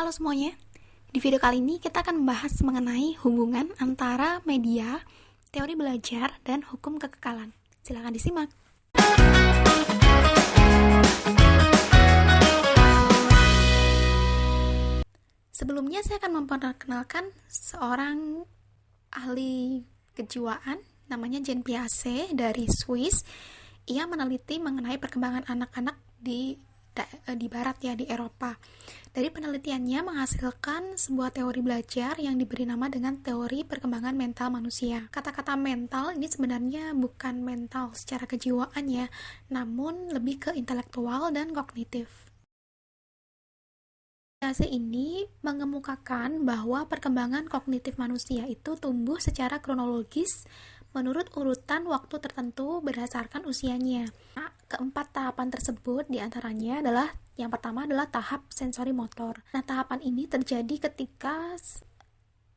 Halo semuanya, di video kali ini kita akan membahas mengenai hubungan antara media, teori belajar, dan hukum kekekalan. Silakan disimak. Sebelumnya saya akan memperkenalkan seorang ahli kejiwaan, namanya Jean Piaget dari Swiss. Ia meneliti mengenai perkembangan anak-anak di barat ya, di Eropa. Dari penelitiannya menghasilkan sebuah teori belajar yang diberi nama dengan teori perkembangan mental manusia. Kata-kata mental ini sebenarnya bukan mental secara kejiwaan ya, namun lebih ke intelektual dan kognitif. Teori ini mengemukakan bahwa perkembangan kognitif manusia itu tumbuh secara kronologis menurut urutan waktu tertentu berdasarkan usianya. Nah, keempat tahapan tersebut diantaranya adalah yang pertama adalah tahap sensori motor. Nah, tahapan ini terjadi ketika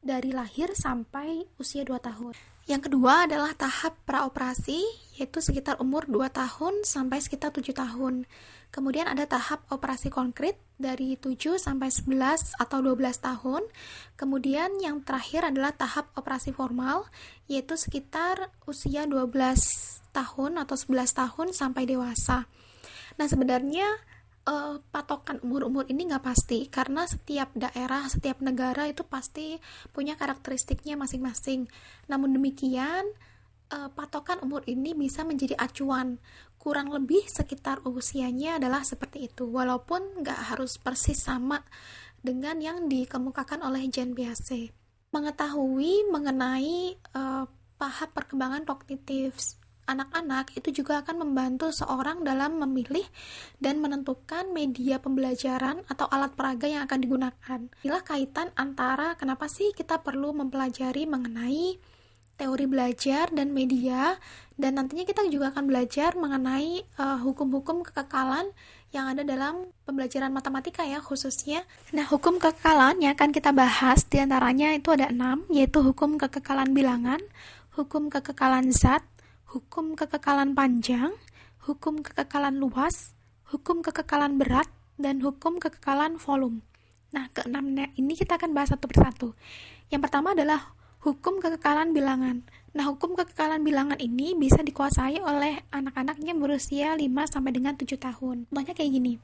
dari lahir sampai usia 2 tahun. Yang kedua adalah tahap praoperasi, yaitu sekitar umur 2 tahun sampai sekitar 7 tahun. Kemudian ada tahap operasi konkret dari 7 sampai 11 atau 12 tahun. Kemudian yang terakhir adalah tahap operasi formal, yaitu sekitar usia 12 tahun atau 11 tahun sampai dewasa. Nah, sebenarnya patokan umur-umur ini nggak pasti, karena setiap daerah, setiap negara itu pasti punya karakteristiknya masing-masing. Namun demikian, patokan umur ini bisa menjadi acuan. Kurang lebih sekitar usianya adalah seperti itu, walaupun nggak harus persis sama dengan yang dikemukakan oleh Jean Piaget. Mengetahui mengenai tahap perkembangan kognitif anak-anak itu juga akan membantu seorang dalam memilih dan menentukan media pembelajaran atau alat peraga yang akan digunakan. Inilah kaitan antara kenapa sih kita perlu mempelajari mengenai teori belajar dan media, dan nantinya kita juga akan belajar mengenai hukum-hukum kekekalan yang ada dalam pembelajaran matematika ya khususnya. Nah, hukum kekekalan yang akan kita bahas diantaranya itu ada 6, yaitu hukum kekekalan bilangan, hukum kekekalan zat, hukum kekekalan panjang, hukum kekekalan luas, hukum kekekalan berat, dan hukum kekekalan volume. Nah, keenamnya ini kita akan bahas satu persatu. Yang pertama adalah hukum kekekalan bilangan. Nah, hukum kekekalan bilangan ini bisa dikuasai oleh anak-anak yang berusia 5 sampai dengan 7 tahun. Contohnya kayak gini.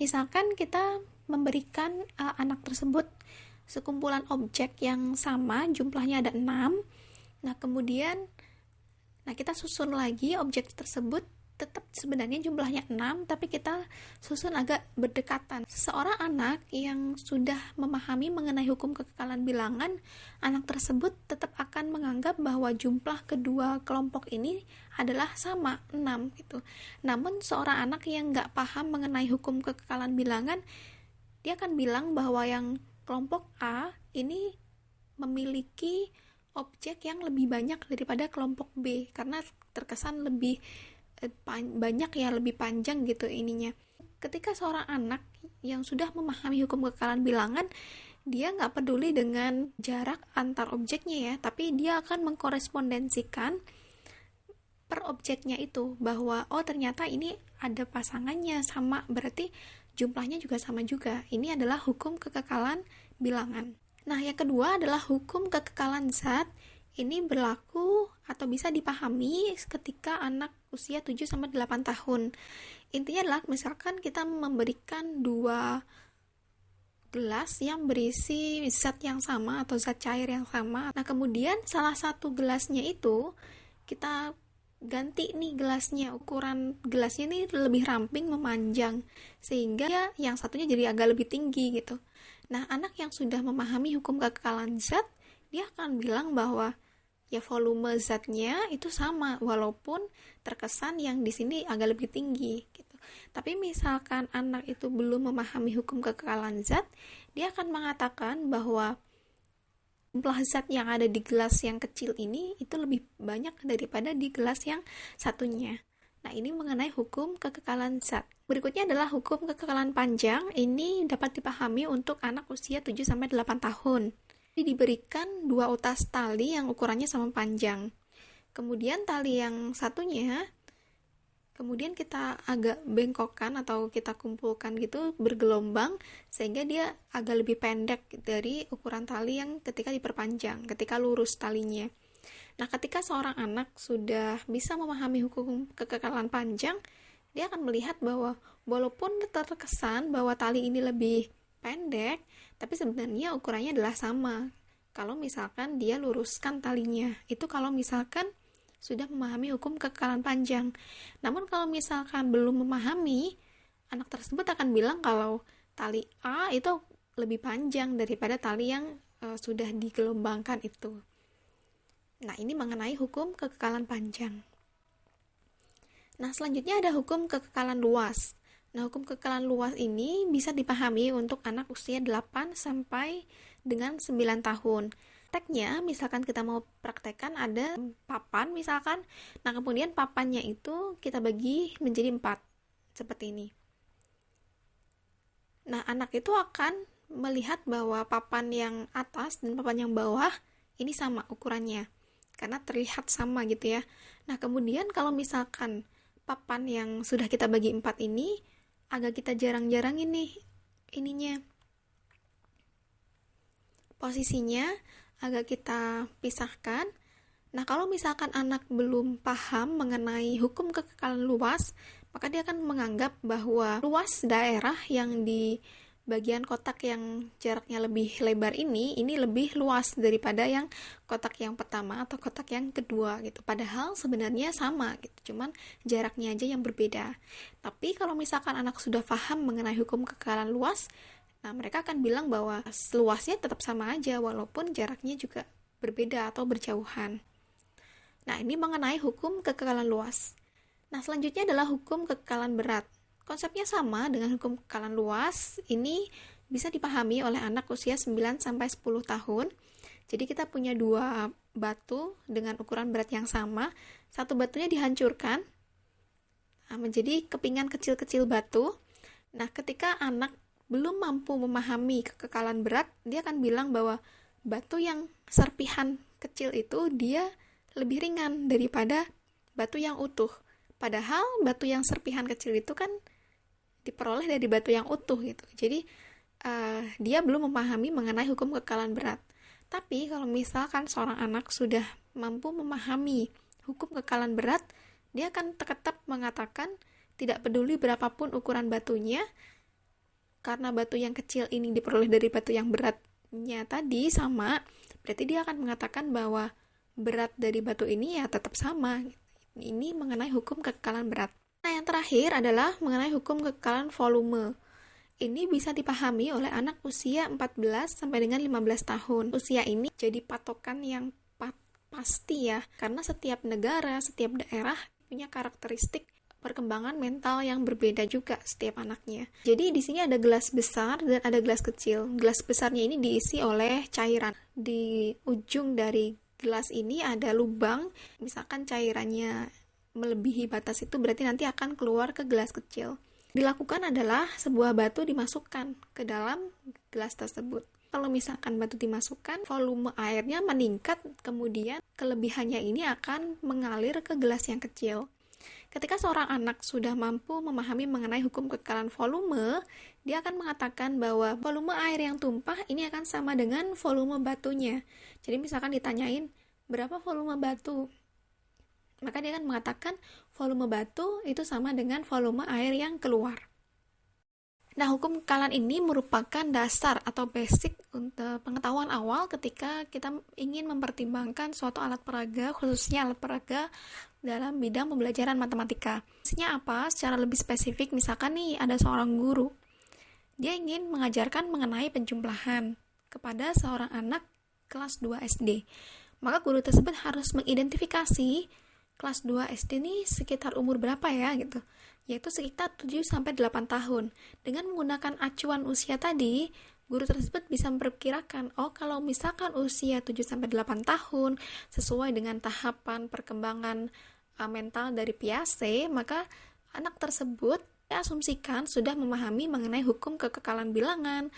Misalkan kita memberikan anak tersebut sekumpulan objek yang sama, jumlahnya ada 6. Nah, kemudian kita susun lagi objek tersebut, tetap sebenarnya jumlahnya 6, tapi kita susun agak berdekatan. Seorang anak yang sudah memahami mengenai hukum kekekalan bilangan, anak tersebut tetap akan menganggap bahwa jumlah kedua kelompok ini adalah sama, 6 gitu. Namun seorang anak yang nggak paham mengenai hukum kekekalan bilangan, dia akan bilang bahwa yang kelompok A ini memiliki objek yang lebih banyak daripada kelompok B, karena terkesan lebih banyak ya, lebih panjang gitu ininya. Ketika seorang anak yang sudah memahami hukum kekekalan bilangan, dia nggak peduli dengan jarak antar objeknya ya, tapi dia akan mengkorespondensikan per objeknya itu, bahwa oh ternyata ini ada pasangannya sama, berarti jumlahnya juga sama juga. Ini adalah hukum kekekalan bilangan. Nah, yang kedua adalah hukum kekekalan zat. Ini berlaku atau bisa dipahami ketika anak usia 7 sampai 8 tahun. Intinya adalah misalkan kita memberikan 2 gelas yang berisi zat yang sama atau zat cair yang sama. Nah, kemudian salah satu gelasnya itu kita ganti nih gelasnya, ukuran gelasnya ini lebih ramping, memanjang, sehingga yang satunya jadi agak lebih tinggi gitu. Nah, anak yang sudah memahami hukum kekekalan zat, dia akan bilang bahwa ya volume zatnya itu sama, walaupun terkesan yang di sini agak lebih tinggi gitu. Tapi misalkan anak itu belum memahami hukum kekekalan zat, dia akan mengatakan bahwa jumlah zat yang ada di gelas yang kecil ini itu lebih banyak daripada di gelas yang satunya. Nah, ini mengenai hukum kekekalan zat. Berikutnya adalah hukum kekekalan panjang. Ini dapat dipahami untuk anak usia 7 sampai 8 tahun. Jadi diberikan 2 utas tali yang ukurannya sama panjang. Kemudian tali yang satunya kemudian kita agak bengkokkan atau kita kumpulkan gitu bergelombang sehingga dia agak lebih pendek dari ukuran tali yang ketika diperpanjang, ketika lurus talinya. Nah, ketika seorang anak sudah bisa memahami hukum kekekalan panjang, dia akan melihat bahwa walaupun terkesan bahwa tali ini lebih pendek, tapi sebenarnya ukurannya adalah sama. Kalau misalkan dia luruskan talinya, itu kalau misalkan sudah memahami hukum kekekalan panjang. Namun kalau misalkan belum memahami, anak tersebut akan bilang kalau tali A itu lebih panjang daripada tali yang sudah digelombangkan itu. Nah, ini mengenai hukum kekekalan panjang. Nah, selanjutnya ada hukum kekekalan luas. Nah, hukum kekekalan luas ini bisa dipahami untuk anak usia 8 sampai dengan 9 tahun. Prakteknya, misalkan kita mau praktekkan ada papan misalkan, nah kemudian papannya itu kita bagi menjadi 4, seperti ini. Nah, anak itu akan melihat bahwa papan yang atas dan papan yang bawah ini sama ukurannya, karena terlihat sama gitu ya. Nah, kemudian kalau misalkan papan yang sudah kita bagi 4 ini, agak kita jarang-jarangin nih ininya. Posisinya agak kita pisahkan. Nah, kalau misalkan anak belum paham mengenai hukum kekekalan luas, maka dia akan menganggap bahwa luas daerah yang di bagian kotak yang jaraknya lebih lebar ini lebih luas daripada yang kotak yang pertama atau kotak yang kedua gitu. Padahal sebenarnya sama gitu, cuman jaraknya aja yang berbeda. Tapi kalau misalkan anak sudah paham mengenai hukum kekekalan luas, nah, mereka akan bilang bahwa luasnya tetap sama aja walaupun jaraknya juga berbeda atau berjauhan. Nah, ini mengenai hukum kekekalan luas. Nah, selanjutnya adalah hukum kekekalan berat. Konsepnya sama dengan hukum kekekalan luas. Ini bisa dipahami oleh anak usia 9 sampai 10 tahun. Jadi kita punya 2 batu dengan ukuran berat yang sama. Satu batunya dihancurkan menjadi kepingan kecil-kecil batu. Nah, ketika anak belum mampu memahami kekekalan berat, dia akan bilang bahwa batu yang serpihan kecil itu dia lebih ringan daripada batu yang utuh. Padahal batu yang serpihan kecil itu kan diperoleh dari batu yang utuh gitu. Jadi dia belum memahami mengenai hukum kekekalan berat. Tapi kalau misalkan seorang anak sudah mampu memahami hukum kekekalan berat, dia akan tetap mengatakan tidak peduli berapapun ukuran batunya, karena batu yang kecil ini diperoleh dari batu yang beratnya tadi sama, berarti dia akan mengatakan bahwa berat dari batu ini ya tetap sama. Ini mengenai hukum kekekalan berat. Nah, yang terakhir adalah mengenai hukum kekekalan volume. Ini bisa dipahami oleh anak usia 14 sampai dengan 15 tahun. Usia ini jadi patokan yang pasti ya, karena setiap negara, setiap daerah punya karakteristik perkembangan mental yang berbeda juga setiap anaknya. Jadi di sini ada gelas besar dan ada gelas kecil. Gelas besarnya ini diisi oleh cairan. Di ujung dari gelas ini ada lubang. Misalkan cairannya melebihi batas itu berarti nanti akan keluar ke gelas kecil. Dilakukan adalah sebuah batu dimasukkan ke dalam gelas tersebut. Kalau misalkan batu dimasukkan, volume airnya meningkat, kemudian kelebihannya ini akan mengalir ke gelas yang kecil. Ketika seorang anak sudah mampu memahami mengenai hukum kekekalan volume, dia akan mengatakan bahwa volume air yang tumpah ini akan sama dengan volume batunya. Jadi misalkan ditanyain, berapa volume batu? Maka dia akan mengatakan volume batu itu sama dengan volume air yang keluar. Nah, hukum kekekalan ini merupakan dasar atau basic untuk pengetahuan awal ketika kita ingin mempertimbangkan suatu alat peraga, khususnya alat peraga dalam bidang pembelajaran matematika. Maksudnya apa? Secara lebih spesifik, misalkan nih ada seorang guru. Dia ingin mengajarkan mengenai penjumlahan kepada seorang anak kelas 2 SD. Maka guru tersebut harus mengidentifikasi kelas 2 SD ini sekitar umur berapa ya gitu. Yaitu sekitar 7 sampai 8 tahun. Dengan menggunakan acuan usia tadi, guru tersebut bisa memperkirakan, oh kalau misalkan usia 7 sampai 8 tahun sesuai dengan tahapan perkembangan mental dari Piaget, maka anak tersebut diasumsikan sudah memahami mengenai hukum kekekalan bilangan,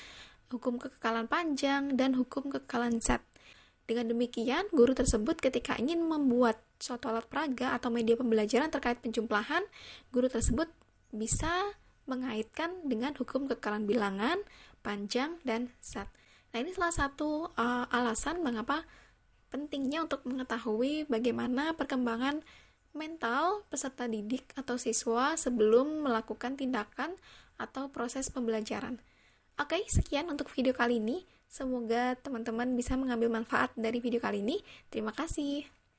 hukum kekekalan panjang, dan hukum kekekalan Z. Dengan demikian, guru tersebut ketika ingin membuat suatu alat peraga atau media pembelajaran terkait penjumlahan, guru tersebut bisa mengaitkan dengan hukum kekekalan bilangan, panjang, dan zat. Nah, ini salah satu alasan mengapa pentingnya untuk mengetahui bagaimana perkembangan mental peserta didik atau siswa sebelum melakukan tindakan atau proses pembelajaran. Oke, sekian untuk video kali ini. Semoga teman-teman bisa mengambil manfaat dari video kali ini. Terima kasih.